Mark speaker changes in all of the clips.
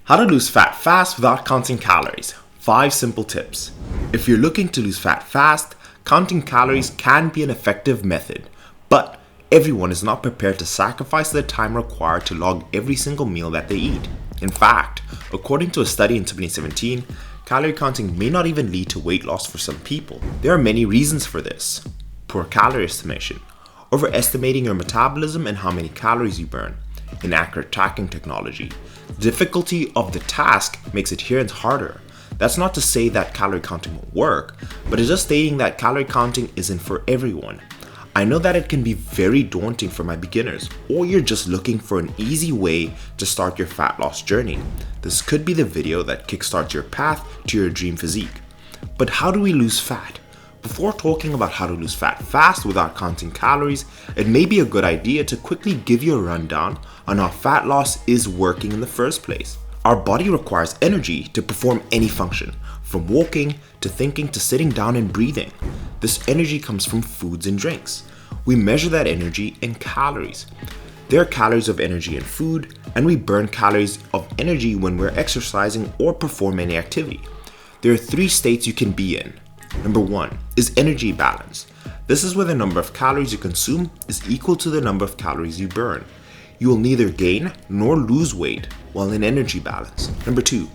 Speaker 1: How to lose fat fast without counting calories. 5 simple tips. If you're looking to lose fat fast, counting calories can be an effective method, but everyone is not prepared to sacrifice the time required to log every single meal that they eat. In fact, according to a study in 2017, calorie counting may not even lead to weight loss for some people. There are many reasons for this. Poor calorie estimation, overestimating your metabolism and how many calories you burn, inaccurate tracking technology. The difficulty of the task makes adherence harder. That's not to say that calorie counting won't work, but it's just stating that calorie counting isn't for everyone. I know that it can be very daunting for my beginners, or you're just looking for an easy way to start your fat loss journey. This could be the video that kickstarts your path to your dream physique. But how do we lose fat? Before talking about how to lose fat fast without counting calories, it may be a good idea to quickly give you a rundown on how fat loss is working in the first place. Our body requires energy to perform any function, from walking to thinking to sitting down and breathing. This energy comes from foods and drinks. We measure that energy in calories. There are calories of energy in food, and we burn calories of energy when we're exercising or perform any activity. There are 3 states you can be in. Number 1 is energy balance. This is where the number of calories you consume is equal to the number of calories you burn. You will neither gain nor lose weight while in energy balance. Number 2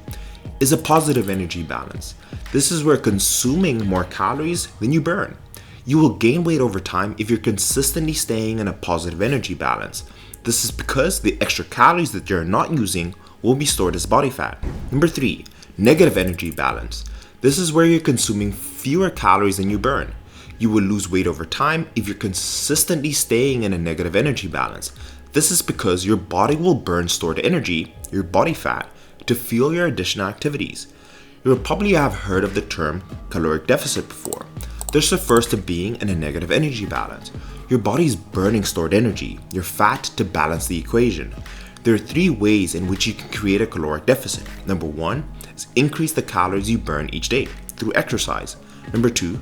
Speaker 1: is a positive energy balance. This is where consuming more calories than you burn. You will gain weight over time if you're consistently staying in a positive energy balance. This is because the extra calories that you're not using will be stored as body fat. Number 3, negative energy balance. This is where you're consuming fewer calories than you burn. You will lose weight over time if you're consistently staying in a negative energy balance. This is because your body will burn stored energy, your body fat, to fuel your additional activities. You will probably have heard of the term caloric deficit before. This refers to being in a negative energy balance. Your body is burning stored energy, your fat, to balance the equation. There are 3 ways in which you can create a caloric deficit. Number 1 is increase the calories you burn each day through exercise. Number 2,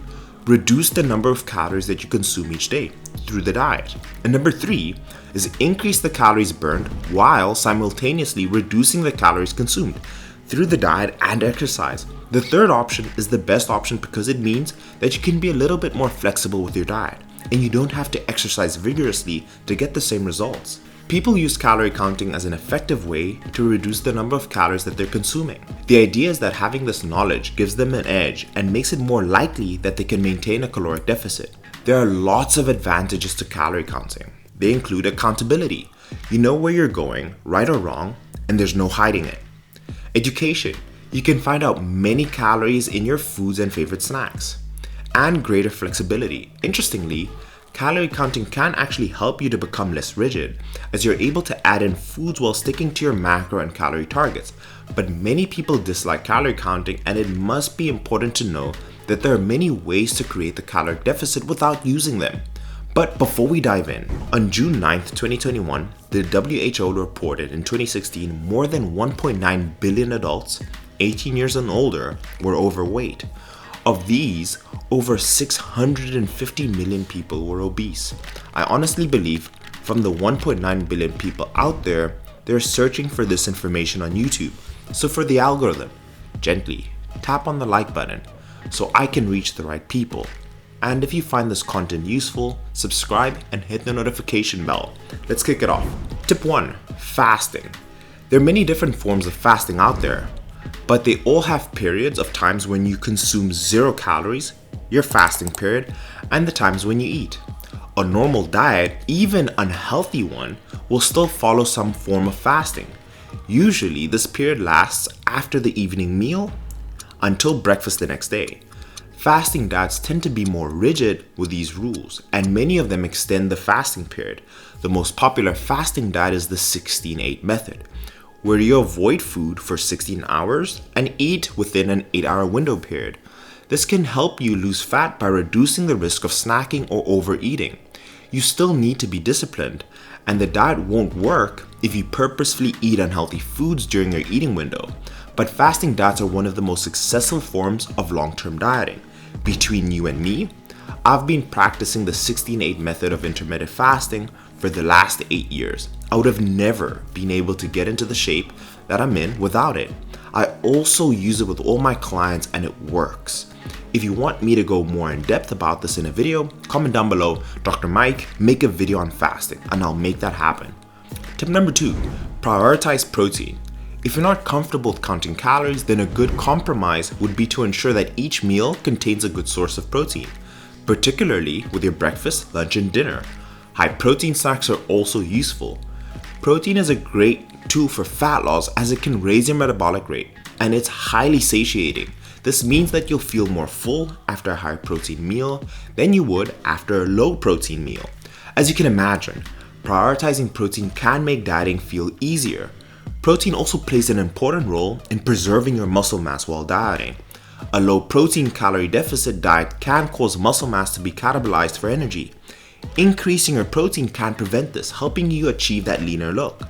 Speaker 1: reduce the number of calories that you consume each day through the diet. And number 3 is increase the calories burned while simultaneously reducing the calories consumed through the diet and exercise. The third option is the best option because it means that you can be a little bit more flexible with your diet and you don't have to exercise vigorously to get the same results. People use calorie counting as an effective way to reduce the number of calories that they're consuming. The idea is that having this knowledge gives them an edge and makes it more likely that they can maintain a caloric deficit. There are lots of advantages to calorie counting. They include accountability. You know where you're going, right or wrong, and there's no hiding it. Education. You can find out many calories in your foods and favorite snacks. And greater flexibility. Interestingly, calorie counting can actually help you to become less rigid, as you're able to add in foods while sticking to your macro and calorie targets. But many people dislike calorie counting, and it must be important to know that there are many ways to create the caloric deficit without using them. But before we dive in, on June 9th, 2021, the WHO reported in 2016 more than 1.9 billion adults, 18 years and older, were overweight. Of these, over 650 million people were obese. I honestly believe from the 1.9 billion people out there, they're searching for this information on YouTube. So for the algorithm, gently tap on the like button so I can reach the right people. And if you find this content useful, subscribe and hit the notification bell. Let's kick it off. Tip 1, fasting. There are many different forms of fasting out there, but they all have periods of times when you consume 0 calories, your fasting period, and the times when you eat. A normal diet, even unhealthy one, will still follow some form of fasting. Usually this period lasts after the evening meal until breakfast the next day. Fasting diets tend to be more rigid with these rules, and many of them extend the fasting period. The most popular fasting diet is the 16-8 method, where you avoid food for 16 hours and eat within an 8-hour window period. This can help you lose fat by reducing the risk of snacking or overeating. You still need to be disciplined, and the diet won't work if you purposefully eat unhealthy foods during your eating window. But fasting diets are one of the most successful forms of long-term dieting. Between you and me, I've been practicing the 16-8 method of intermittent fasting for the last 8 years. I would have never been able to get into the shape that I'm in without it. I also use it with all my clients and it works. If you want me to go more in depth about this in a video, comment down below, Dr. Mike, make a video on fasting, and I'll make that happen. Tip number 2, prioritize protein. If you're not comfortable with counting calories, then a good compromise would be to ensure that each meal contains a good source of protein, particularly with your breakfast, lunch, and dinner. High protein snacks are also useful. Protein is a great tool for fat loss as it can raise your metabolic rate, and it's highly satiating. This means that you'll feel more full after a high protein meal than you would after a low protein meal. As you can imagine, prioritizing protein can make dieting feel easier. Protein also plays an important role in preserving your muscle mass while dieting. A low protein calorie deficit diet can cause muscle mass to be catabolized for energy. Increasing your protein can prevent this, helping you achieve that leaner look.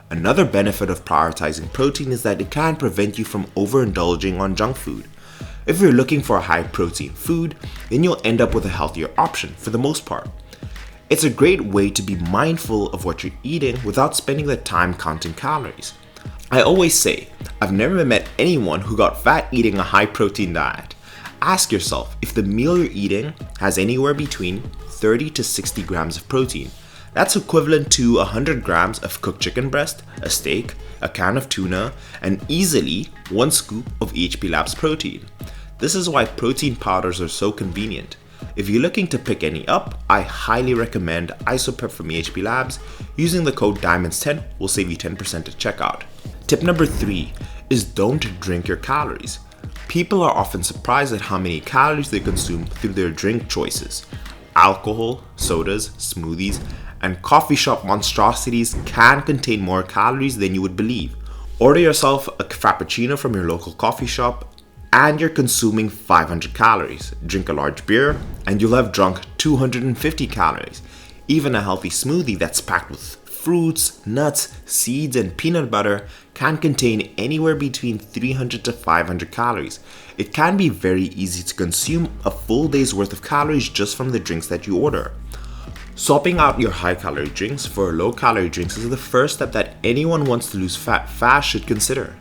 Speaker 1: Another benefit of prioritizing protein is that it can prevent you from overindulging on junk food. If you're looking for a high protein food, then you'll end up with a healthier option for the most part. It's a great way to be mindful of what you're eating without spending the time counting calories. I always say, I've never met anyone who got fat eating a high protein diet. Ask yourself if the meal you're eating has anywhere between 30 to 60 grams of protein. That's equivalent to 100 grams of cooked chicken breast, a steak, a can of tuna, and easily 1 scoop of EHP Labs protein. This is why protein powders are so convenient. If you're looking to pick any up, I highly recommend IsoPrep from EHP Labs. Using the code DIAMONDS10 will save you 10% at checkout. Tip number 3 is don't drink your calories. People are often surprised at how many calories they consume through their drink choices. Alcohol, sodas, smoothies, and coffee shop monstrosities can contain more calories than you would believe. Order yourself a frappuccino from your local coffee shop and you're consuming 500 calories. Drink a large beer and you'll have drunk 250 calories. Even a healthy smoothie that's packed with fruits, nuts, seeds, and peanut butter can contain anywhere between 300 to 500 calories. It can be very easy to consume a full day's worth of calories just from the drinks that you order. Swapping out your high-calorie drinks for low-calorie drinks is the first step that anyone who wants to lose fat fast should consider.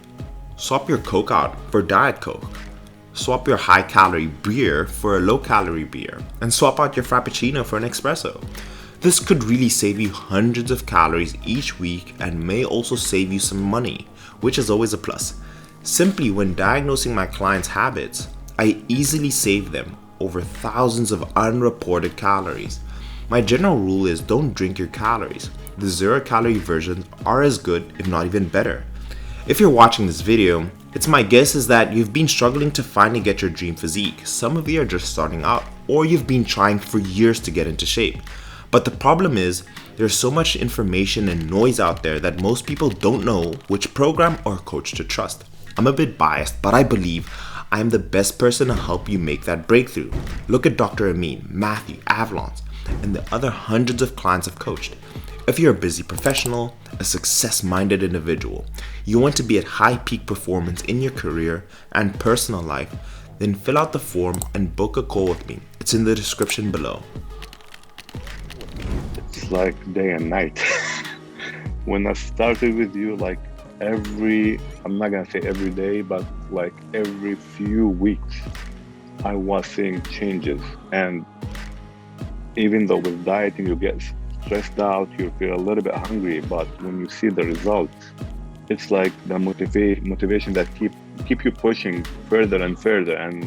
Speaker 1: Swap your Coke out for Diet Coke. Swap your high-calorie beer for a low-calorie beer. And swap out your Frappuccino for an espresso. This could really save you hundreds of calories each week and may also save you some money, which is always a plus. Simply when diagnosing my clients' habits, I easily save them over thousands of unreported calories. My general rule is don't drink your calories. The 0-calorie versions are as good, if not even better. If you're watching this video, it's my guess is that you've been struggling to finally get your dream physique. Some of you are just starting out, or you've been trying for years to get into shape. But the problem is, there's so much information and noise out there that most people don't know which program or coach to trust. I'm a bit biased, but I believe I am the best person to help you make that breakthrough. Look at Dr. Amin, Matthew, Avalon's, and the other hundreds of clients I've coached. If you're a busy professional, a success-minded individual, you want to be at high peak performance in your career and personal life, then fill out the form and book a call with me. It's in the description below.
Speaker 2: It's like day and night. When I started with you, like I'm not gonna say every day, but like every few weeks, I was seeing changes. And even though with dieting you get stressed out, you feel a little bit hungry, but when you see the results, it's like the motivation that keep you pushing further and further and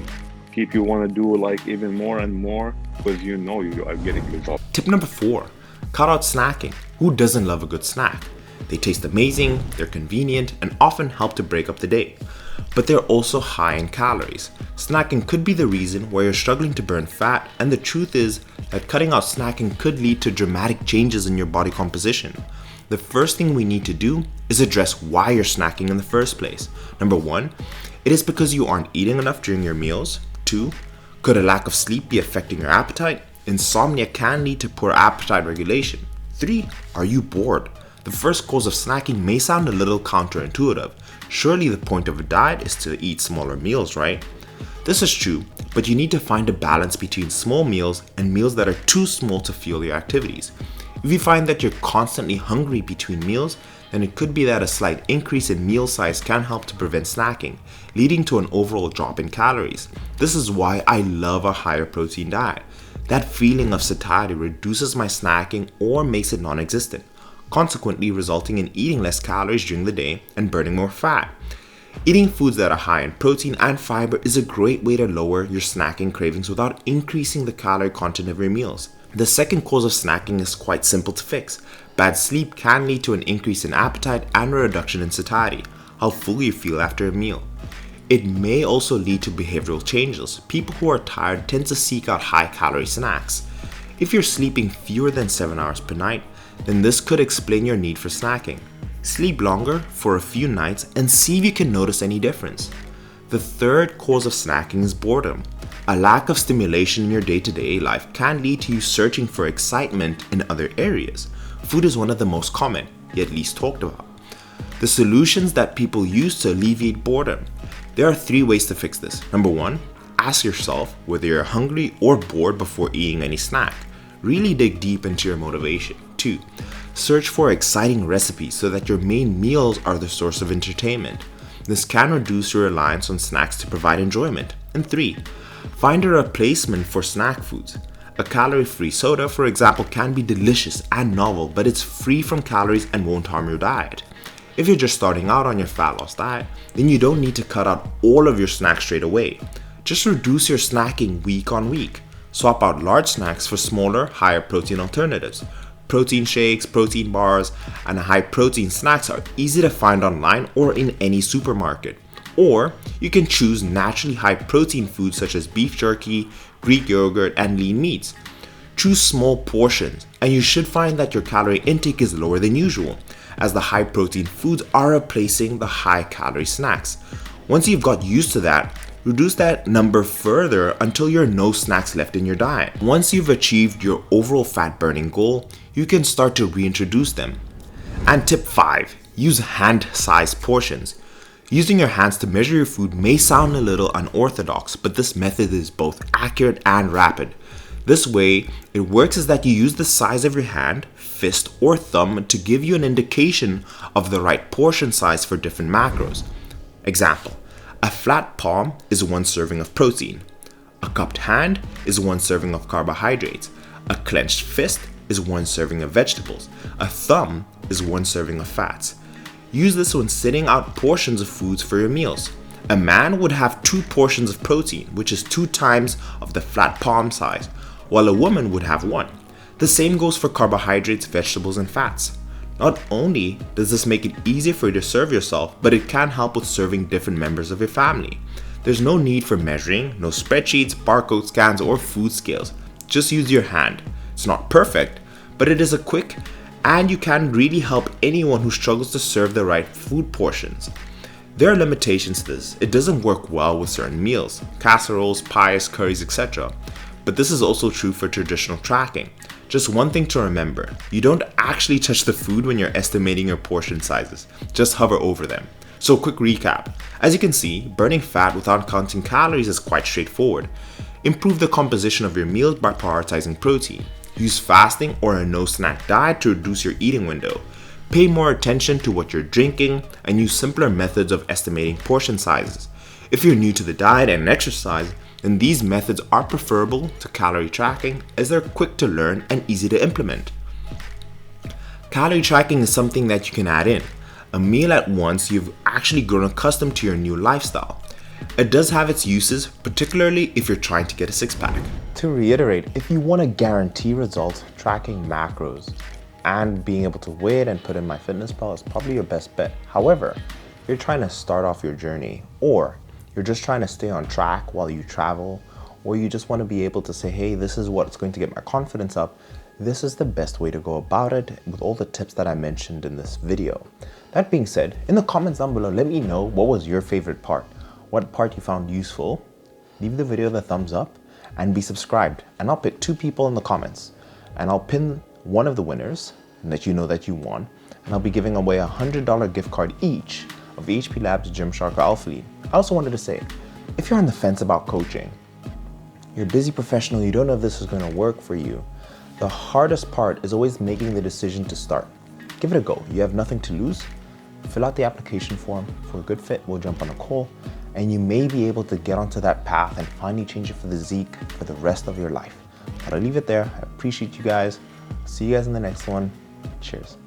Speaker 2: keep you want to do like even more and more because you know you are getting results.
Speaker 1: Tip number 4, cut out snacking. Who doesn't love a good snack? They taste amazing, they're convenient, and often help to break up the day. But they're also high in calories. Snacking could be the reason why you're struggling to burn fat, and the truth is that cutting out snacking could lead to dramatic changes in your body composition. The first thing we need to do is address why you're snacking in the first place. Number 1, it is because you aren't eating enough during your meals. 2, could a lack of sleep be affecting your appetite? Insomnia can lead to poor appetite regulation. 3, are you bored? The first cause of snacking may sound a little counterintuitive. Surely the point of a diet is to eat smaller meals, right? This is true, but you need to find a balance between small meals and meals that are too small to fuel your activities. If you find that you're constantly hungry between meals, then it could be that a slight increase in meal size can help to prevent snacking, leading to an overall drop in calories. This is why I love a higher protein diet. That feeling of satiety reduces my snacking or makes it non-existent, consequently resulting in eating less calories during the day and burning more fat. Eating foods that are high in protein and fiber is a great way to lower your snacking cravings without increasing the calorie content of your meals. The second cause of snacking is quite simple to fix. Bad sleep can lead to an increase in appetite and a reduction in satiety, how full you feel after a meal. It may also lead to behavioral changes. People who are tired tend to seek out high-calorie snacks. If you're sleeping fewer than 7 hours per night, then this could explain your need for snacking. Sleep longer for a few nights and see if you can notice any difference. The third cause of snacking is boredom. A lack of stimulation in your day-to-day life can lead to you searching for excitement in other areas. Food is one of the most common, yet least talked about. The solutions that people use to alleviate boredom. There are 3 ways to fix this. Number 1, ask yourself whether you're hungry or bored before eating any snack. Really dig deep into your motivation. 2, search for exciting recipes so that your main meals are the source of entertainment. This can reduce your reliance on snacks to provide enjoyment. And 3, find a replacement for snack foods. A calorie-free soda, for example, can be delicious and novel, but it's free from calories and won't harm your diet. If you're just starting out on your fat loss diet, then you don't need to cut out all of your snacks straight away. Just reduce your snacking week on week. Swap out large snacks for smaller, higher protein alternatives. Protein shakes, protein bars, and high protein snacks are easy to find online or in any supermarket. Or you can choose naturally high protein foods such as beef jerky, Greek yogurt, and lean meats. Choose small portions, and you should find that your calorie intake is lower than usual, as the high protein foods are replacing the high calorie snacks. Once you've got used to that, reduce that number further until there are no snacks left in your diet. Once you've achieved your overall fat burning goal, you can start to reintroduce them. And tip 5, use hand-sized portions. Using your hands to measure your food may sound a little unorthodox, but this method is both accurate and rapid. This way, it works is that you use the size of your hand, fist, or thumb to give you an indication of the right portion size for different macros. Example, a flat palm is 1 serving of protein. A cupped hand is 1 serving of carbohydrates. A clenched fist is 1 serving of vegetables. A thumb is 1 serving of fats. Use this when sitting out portions of foods for your meals. A man would have 2 portions of protein, which is 2 times of the flat palm size, while a woman would have 1. The same goes for carbohydrates, vegetables, and fats. Not only does this make it easier for you to serve yourself, but it can help with serving different members of your family. There's no need for measuring, no spreadsheets, barcode scans, or food scales. Just use your hand. It's not perfect, but it is a quick and you can really help anyone who struggles to serve the right food portions. There are limitations to this. It doesn't work well with certain meals, casseroles, pies, curries, etc. But this is also true for traditional tracking. Just one thing to remember, you don't actually touch the food when you're estimating your portion sizes, just hover over them. So quick recap. As you can see, burning fat without counting calories is quite straightforward. Improve the composition of your meals by prioritizing protein. Use fasting or a no-snack diet to reduce your eating window. Pay more attention to what you're drinking and use simpler methods of estimating portion sizes. If you're new to the diet and exercise, then these methods are preferable to calorie tracking as they're quick to learn and easy to implement. Calorie tracking is something that you can add in. A meal at once you've actually grown accustomed to your new lifestyle. It does have its uses, particularly if you're trying to get a six-pack.
Speaker 3: To reiterate, if you want to guarantee results, tracking macros and being able to weigh it and put in MyFitnessPal is probably your best bet. However, if you're trying to start off your journey, or you're just trying to stay on track while you travel, or you just want to be able to say, hey, this is what's going to get my confidence up, this is the best way to go about it with all the tips that I mentioned in this video. That being said, in the comments down below, let me know what was your favorite part, what part you found useful. Leave the video the thumbs up and be subscribed. And I'll pick 2 people in the comments and I'll pin one of the winners and let you know that you won. And I'll be giving away a $100 gift card each of HP Labs, Gymshark, or Alpha Lean. I also wanted to say, if you're on the fence about coaching, you're a busy professional, you don't know if this is going to work for you, the hardest part is always making the decision to start. give it a go. You have nothing to lose. Fill out the application form. For a good fit, we'll jump on a call, and you may be able to get onto that path and finally change your physique for the rest of your life. But I'll leave it there. I appreciate you guys. See you guys in the next one. Cheers.